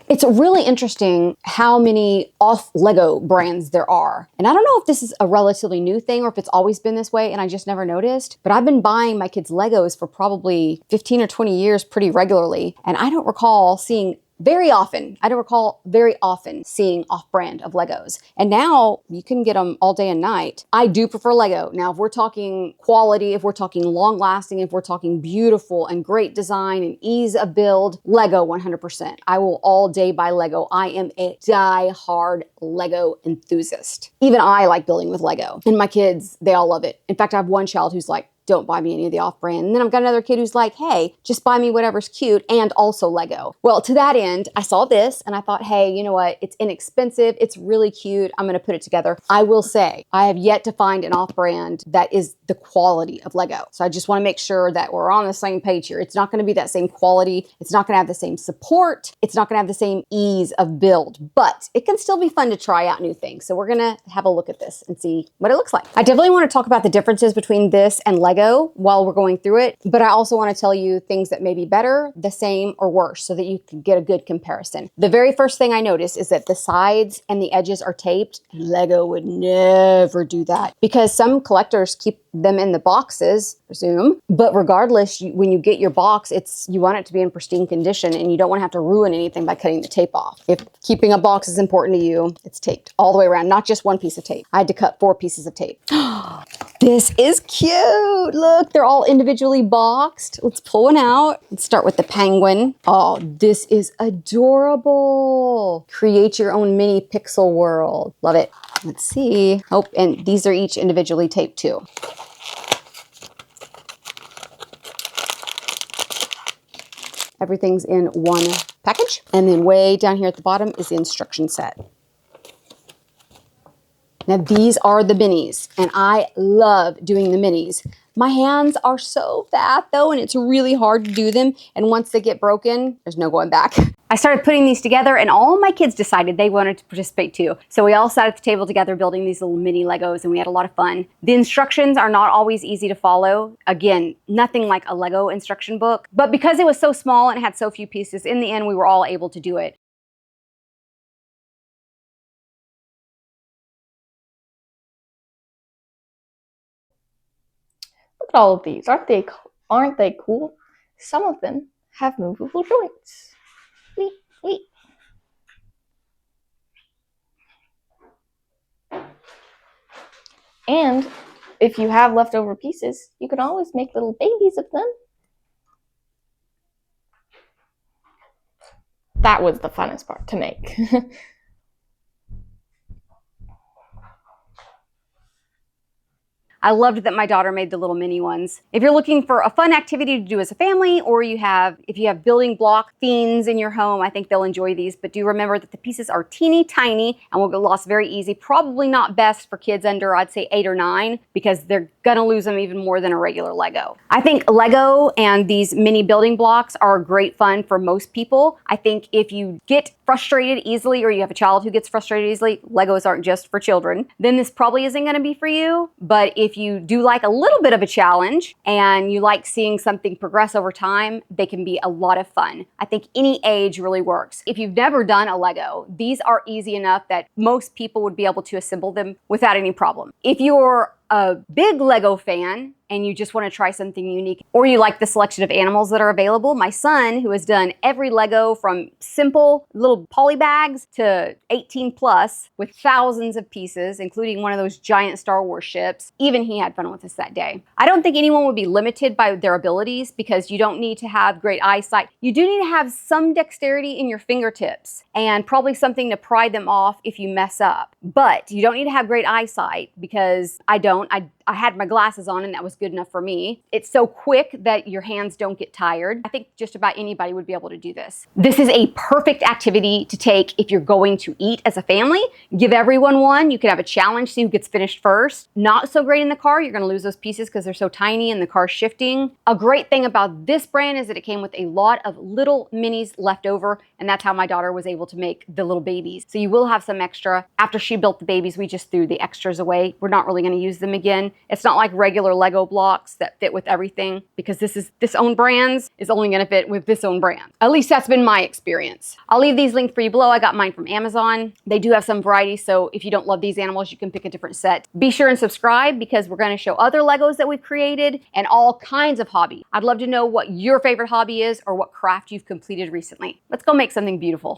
It's really interesting how many off Lego brands there are. And I don't know if this is a relatively new thing or if it's always been this way and I just never noticed, but I've been buying my kids Legos for probably 15 or 20 years pretty regularly. And I don't recall seeing very often seeing off-brand of Legos. And now you can get them all day and night. I do prefer Lego. Now, if we're talking quality, if we're talking long-lasting, if we're talking beautiful and great design and ease of build, Lego 100%. I will all day buy Lego. I am a die-hard Lego enthusiast. Even I like building with Lego. And my kids, they all love it. In fact, I have one child who's like, don't buy me any of the off-brand. And then I've got another kid who's like, hey, just buy me whatever's cute and also Lego. Well, to that end, I saw this and I thought, hey, you know what? It's inexpensive. It's really cute. I'm going to put it together. I will say I have yet to find an off-brand that is the quality of Lego. So I just want to make sure that we're on the same page here. It's not going to be that same quality. It's not going to have the same support. It's not going to have the same ease of build, but it can still be fun to try out new things. So we're going to have a look at this and see what it looks like. I definitely want to talk about the differences between this and Lego while we're going through it, but I also want to tell you things that may be better, the same, or worse so that you can get a good comparison. The very first thing I noticed is that the sides and the edges are taped. Lego would never do that because some collectors keep them in the boxes, I presume. But regardless, when you get your box, you want it to be in pristine condition and you don't want to have to ruin anything by cutting the tape off. If keeping a box is important to you, it's taped all the way around, not just one piece of tape. I had to cut 4 pieces of tape. This is cute. Look, they're all individually boxed. Let's pull one out. Let's start with the penguin. Oh, this is adorable. Create your own mini pixel world. Love it. Let's see. Oh, and these are each individually taped too. Everything's in one package. And then way down here at the bottom is the instruction set. Now these are the minis, and I love doing the minis. My hands are so fat though, and it's really hard to do them. And once they get broken, there's no going back. I started putting these together and all my kids decided they wanted to participate too. So we all sat at the table together building these little mini Legos and we had a lot of fun. The instructions are not always easy to follow. Again, nothing like a Lego instruction book, but because it was so small and it had so few pieces, in the end, we were all able to do it. Look at all of these. Aren't they cool? Some of them have movable joints. Wait, wait. And if you have leftover pieces, you can always make little babies of them. That was the funnest part to make. I loved that my daughter made the little mini ones. If you're looking for a fun activity to do as a family, or if you have building block fiends in your home, I think they'll enjoy these. But do remember that the pieces are teeny tiny and will get lost very easy. Probably not best for kids under, I'd say 8 or 9, because they're gonna lose them even more than a regular Lego. I think Lego and these mini building blocks are great fun for most people. I think if you get frustrated easily, or you have a child who gets frustrated easily, Legos aren't just for children, then this probably isn't gonna be for you. But if you do like a little bit of a challenge and you like seeing something progress over time, they can be a lot of fun. I think any age really works. If you've never done a Lego, these are easy enough that most people would be able to assemble them without any problem. If you're a big Lego fan and you just want to try something unique, or you like the selection of animals that are available, my son, who has done every Lego from simple little poly bags to 18 plus with thousands of pieces, including one of those giant Star Wars ships, even he had fun with us that day. I don't think anyone would be limited by their abilities because you don't need to have great eyesight. You do need to have some dexterity in your fingertips and probably something to pry them off if you mess up. But you don't need to have great eyesight, because I don't. I had my glasses on and that was good enough for me. It's so quick that your hands don't get tired. I think just about anybody would be able to do this. This is a perfect activity to take if you're going to eat as a family. Give everyone one. You could have a challenge, see who gets finished first. Not so great in the car. You're gonna lose those pieces because they're so tiny and the car's shifting. A great thing about this brand is that it came with a lot of little minis left over, and that's how my daughter was able to make the little babies. So you will have some extra. After she built the babies, we just threw the extras away. We're not really gonna use them again. It's not like regular Lego blocks that fit with everything, because this own brands is only gonna fit with this own brand. At least that's been my experience. I'll leave these linked for you below. I got mine from Amazon. They do have some variety, so if you don't love these animals, you can pick a different set. Be sure and subscribe, because we're gonna show other Legos that we've created and all kinds of hobbies. I'd love to know what your favorite hobby is or what craft you've completed recently. Let's go make something beautiful.